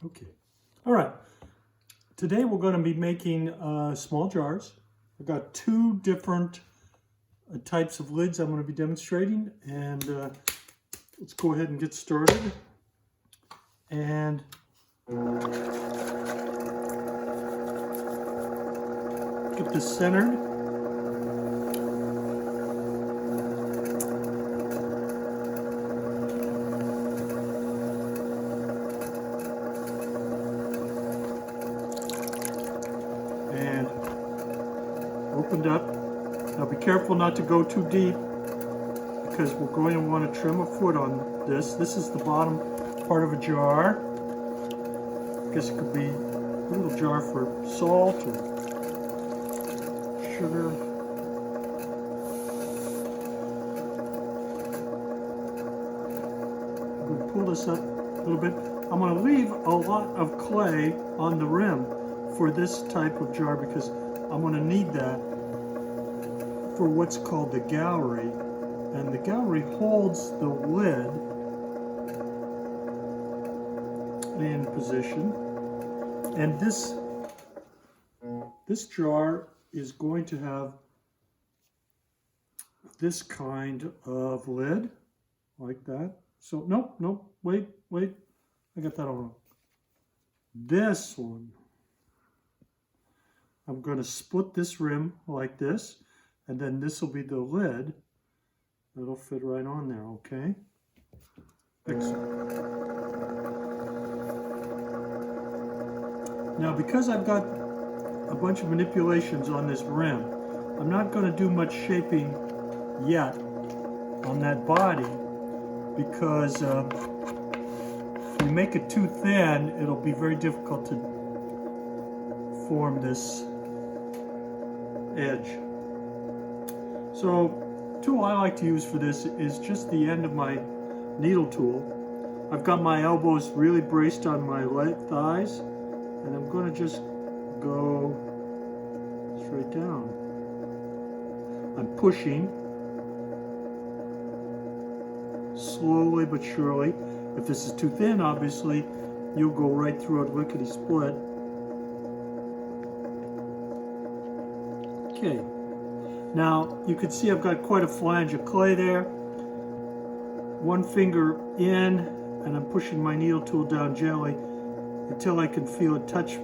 Okay. All right. Today we're going to be making small jars. I've got two different types of lids I'm going to be demonstrating, and let's go ahead and get started. And get this centered. And opened up. Now be careful not to go too deep, because we're going to want to trim a foot on this. This is the bottom part of a jar. I guess it could be a little jar for salt or sugar. I'm going to pull this up a little bit. I'm going to leave a lot of clay on the rim for this type of jar because I'm going to need that for what's called the gallery. And the gallery holds the lid in position. And this jar is going to have this kind of lid, like that. So, nope, wait, I got that all wrong. This one, I'm going to split this rim like this, and then this will be the lid. That'll fit right on there, okay? Excellent. Now, because I've got a bunch of manipulations on this rim, I'm not going to do much shaping yet on that body, because if you make it too thin, it'll be very difficult to form this edge. So, the tool I like to use for this is just the end of my needle tool. I've got my elbows really braced on my thighs, and I'm going to just go straight down. I'm pushing slowly but surely. If this is too thin, obviously, you'll go right through it lickety-split. Okay. Now, you can see I've got quite a flange of clay there. One finger in, and I'm pushing my needle tool down gently until I can feel it touch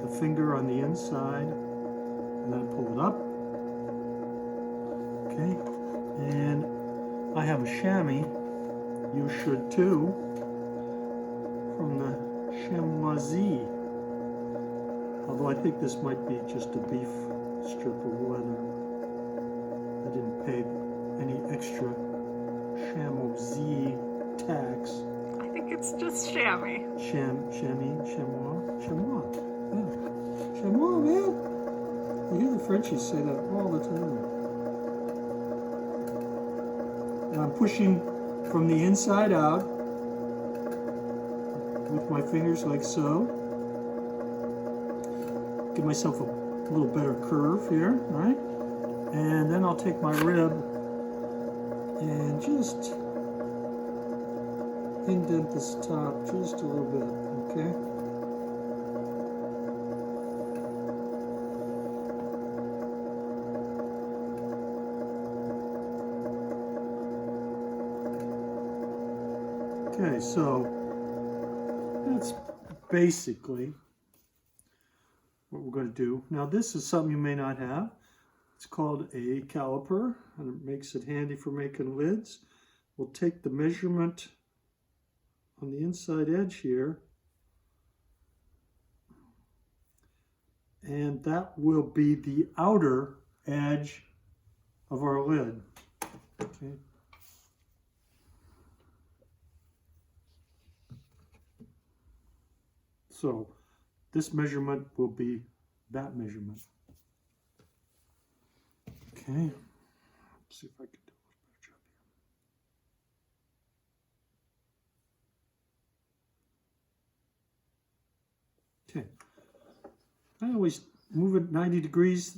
the finger on the inside. And then I pull it up. Okay. And I have a chamois. You should too. From the chamois. Although I think this might be just a beef strip of leather. I didn't pay any extra chamois tax. I think it's just chamois. Chamois. Yeah. Chamois, man. You hear the Frenchies say that all the time. And I'm pushing from the inside out with my fingers like so. Give myself a little better curve here, right? And then I'll take my rib and just indent this top just a little bit, okay? Okay, so that's basically what we're going to do. Now this is something you may not have. It's called a caliper, and it makes it handy for making lids. We'll take the measurement on the inside edge here, and that will be the outer edge of our lid. Okay. So this measurement will be that measurement. Okay, let's see if I can do a better job here. Okay, I always move it 90 degrees.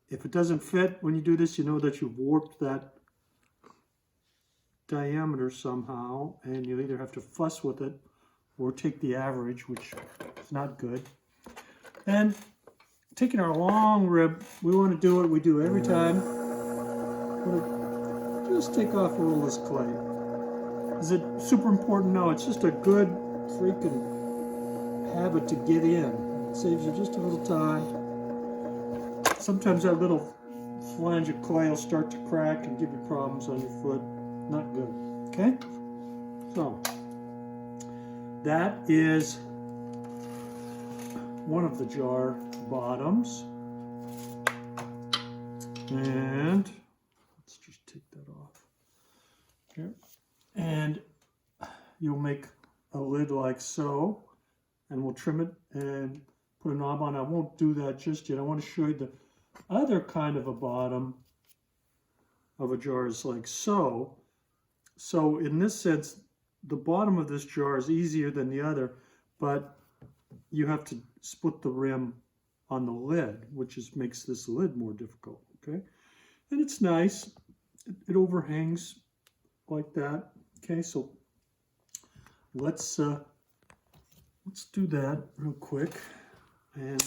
If it doesn't fit when you do this, you know that you've warped that diameter somehow, and you either have to fuss with it or take the average, which is not good. And taking our long rib, we want to do what we do every time. Just take off a little of this clay. Is it super important? No, it's just a good freaking habit to get in. It saves you just a little time. Sometimes that little flange of clay will start to crack and give you problems on your foot. Not good. Okay? So, that is one of the jar bottoms. And let's just take that off. Here. And you'll make a lid like so. And we'll trim it and put a knob on. I won't do that just yet. I want to show you the other kind of a bottom of a jar is like so. So in this sense, the bottom of this jar is easier than the other, but you have to split the rim on the lid, which makes this lid more difficult, okay? And it's nice. It overhangs like that, okay? So let's do that real quick. And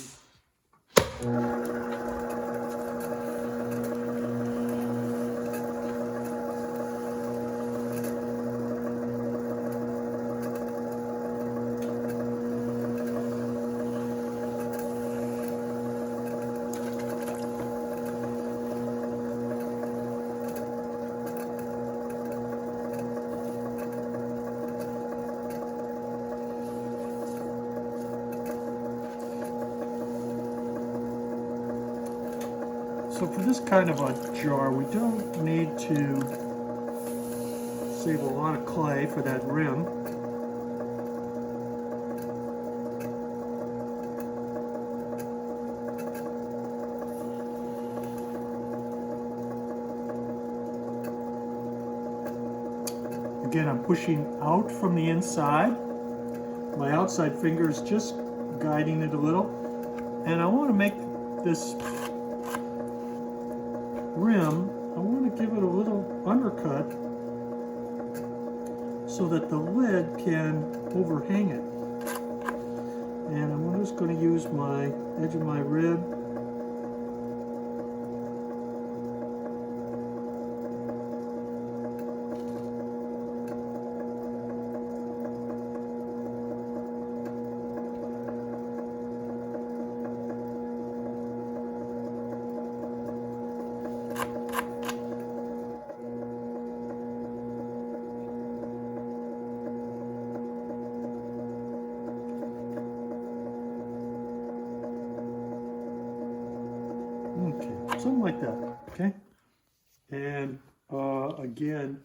so for this kind of a jar, we don't need to save a lot of clay for that rim. Again, I'm pushing out from the inside. My outside finger is just guiding it a little. And I want to make this rim, I want to give it a little undercut so that the lid can overhang it. And I'm just going to use my edge of my rib . Okay, something like that, okay? And again,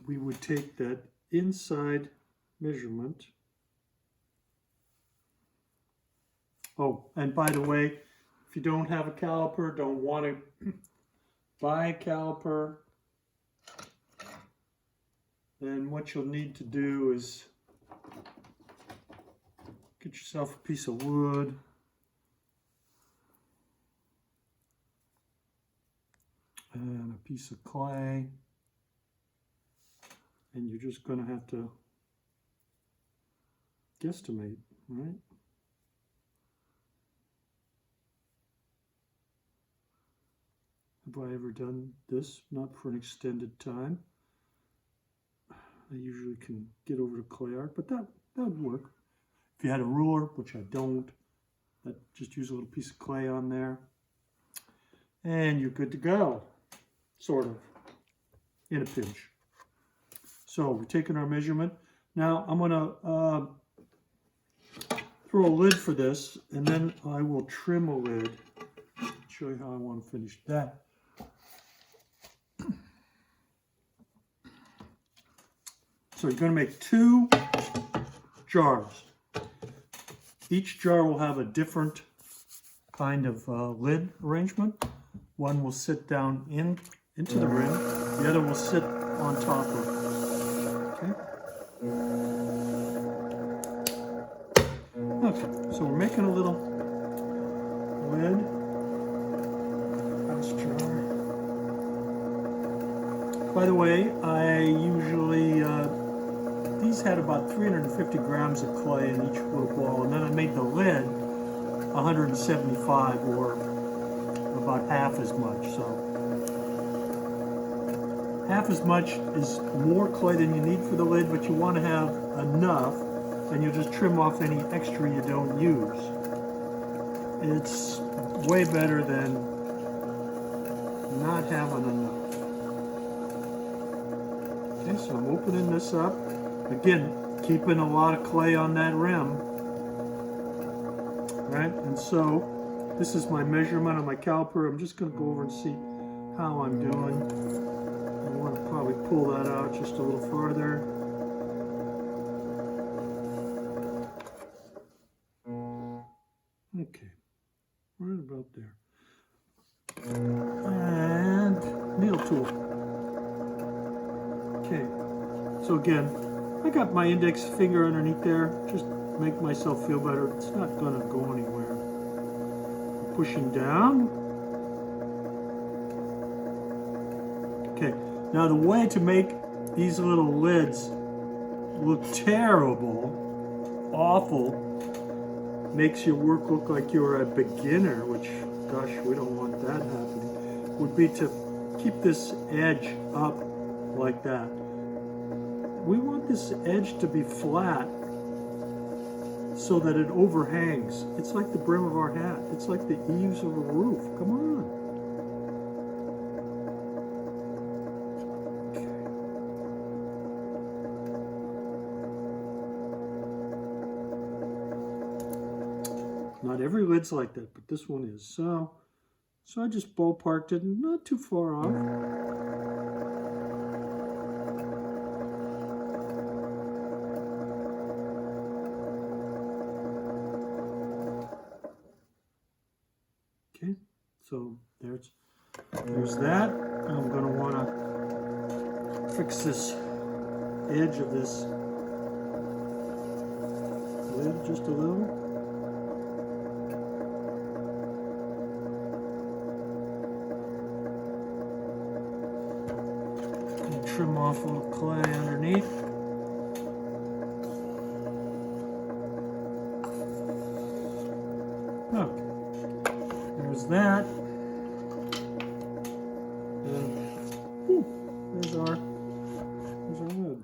we would take that inside measurement. Oh, and by the way, if you don't have a caliper, don't want to buy a caliper, then what you'll need to do is get yourself a piece of wood. And a piece of clay, and you're just going to have to guesstimate, right? Have I ever done this? Not for an extended time. I usually can get over to clay art, but that would work. If you had a ruler, which I don't, just use a little piece of clay on there, and you're good to go. Sort of, in a pinch. So we're taking our measurement. Now I'm going to throw a lid for this, and then I will trim a lid. Show you how I want to finish that. So you're going to make 2 jars. Each jar will have a different kind of lid arrangement. One will sit down into the rim, the other will sit on top of it. Okay? Okay, so we're making a little lid on this jar. By the way, I usually, these had about 350 grams of clay in each little ball, and then I made the lid 175, or about half as much. So half as much is more clay than you need for the lid, but you want to have enough, and you'll just trim off any extra you don't use. It's way better than not having enough. Okay, so I'm opening this up. Again, keeping a lot of clay on that rim. Right, and so this is my measurement on my caliper. I'm just going to go over and see how I'm doing. I want to probably pull that out just a little farther. Okay, right about there. And needle tool. Okay, so again, I got my index finger underneath there, just make myself feel better. It's not going to go anywhere. I'm pushing down. Okay, now the way to make these little lids look terrible, awful, makes your work look like you're a beginner, which, gosh, we don't want that happening, would be to keep this edge up like that. We want this edge to be flat so that it overhangs. It's like the brim of our hat. It's like the eaves of a roof. Come on. Okay. Not every lid's like that, but this one is. So I just ballparked it, not too far off. Okay, so there's that. I'm going to want to fix this edge of this lid just a little. And trim off a little clay underneath. Okay. There's that. And there's our lid.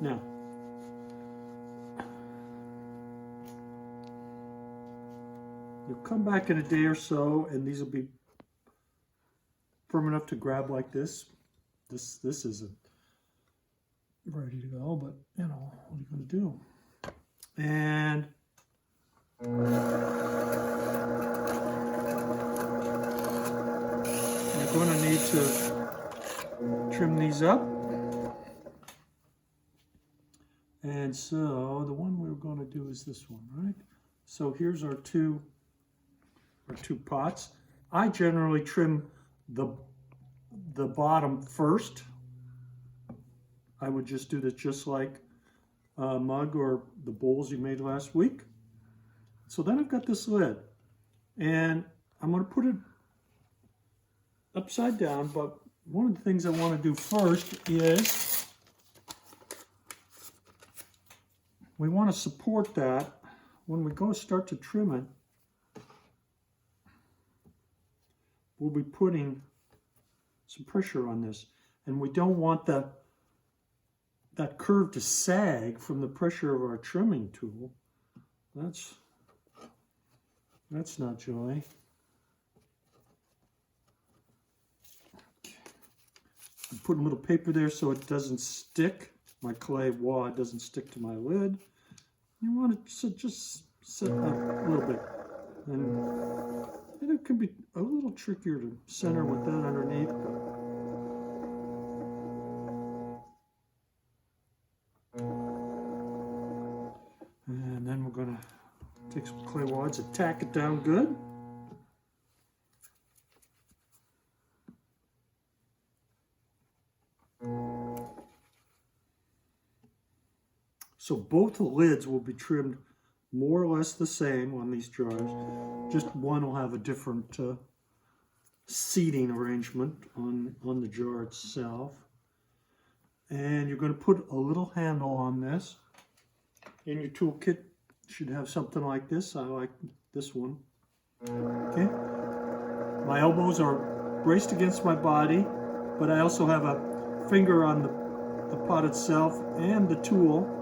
Now, you'll come back in a day or so, and these will be firm enough to grab like this. This isn't ready to go, but you know, what are you going to do? And you're going to need to trim these up. And so the one we're going to do is this one, right? So here's our two pots. I generally trim the bottom first. I would just do this just like a mug or the bowls you made last week. So then I've got this lid, and I'm going to put it upside down, but one of the things I want to do first is we want to support that when we go start to trim it. We'll be putting some pressure on this, and we don't want that curve to sag from the pressure of our trimming tool. That's not joy. I'm putting a little paper there so it doesn't stick. My clay wad doesn't stick to my lid. You want to just set up a little bit. And it can be a little trickier to center with that underneath. And then we're going to take some clay wads and tack it down good. So both the lids will be trimmed more or less the same on these jars. Just one will have a different seating arrangement on the jar itself. And you're going to put a little handle on this. In your toolkit, you should have something like this. I like this one. Okay. My elbows are braced against my body, but I also have a finger on the pot itself and the tool.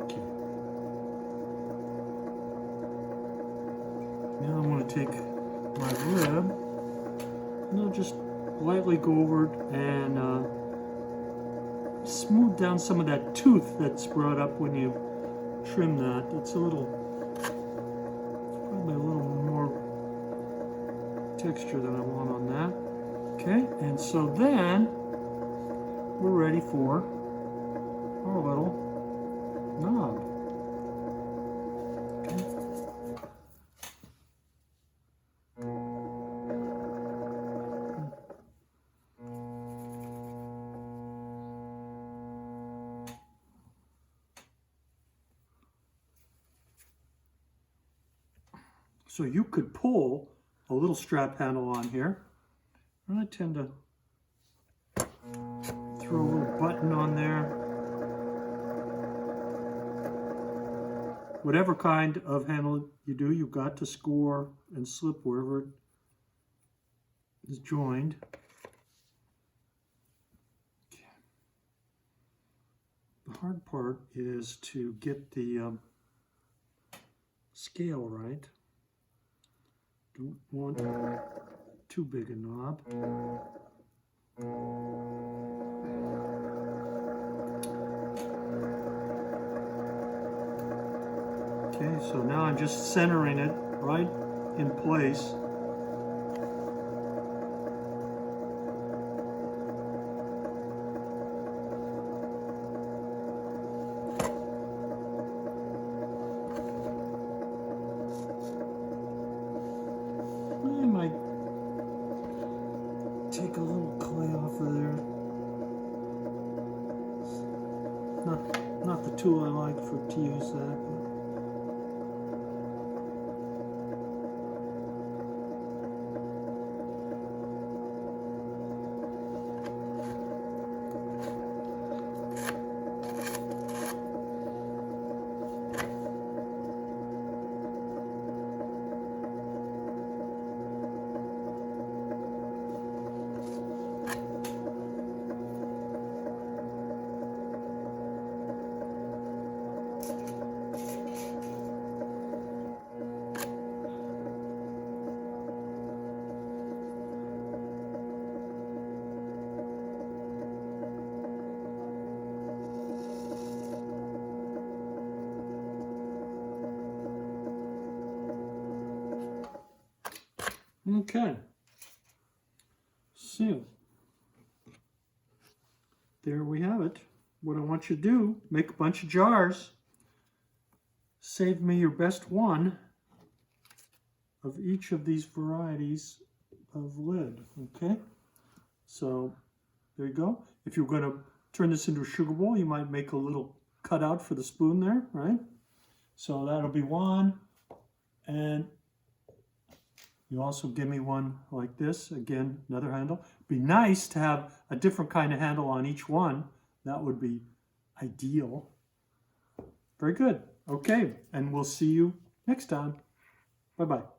Okay. Now I'm going to take my rib and I'll just lightly go over it and smooth down some of that tooth that's brought up when you trim that. It's probably a little more texture than I want on that. Okay, and so then we're ready for our little knob. Okay. So you could pull a little strap handle on here. And I tend to throw a little button on there. Whatever kind of handle you do, you've got to score and slip wherever it is joined. Okay. The hard part is to get the scale right. Don't want too big a knob. Okay, so now I'm just centering it right in place. I might take a little clay off of there. Not the tool I like to use that. Okay, so there we have it. What I want you to do, make a bunch of jars, save me your best one of each of these varieties of lid, okay? So there you go. If you're going to turn this into a sugar bowl, you might make a little cutout for the spoon there, right? So that'll be one, and you also give me one like this, again, another handle. Be nice to have a different kind of handle on each one. That would be ideal. Very good. Okay, and we'll see you next time. Bye-bye.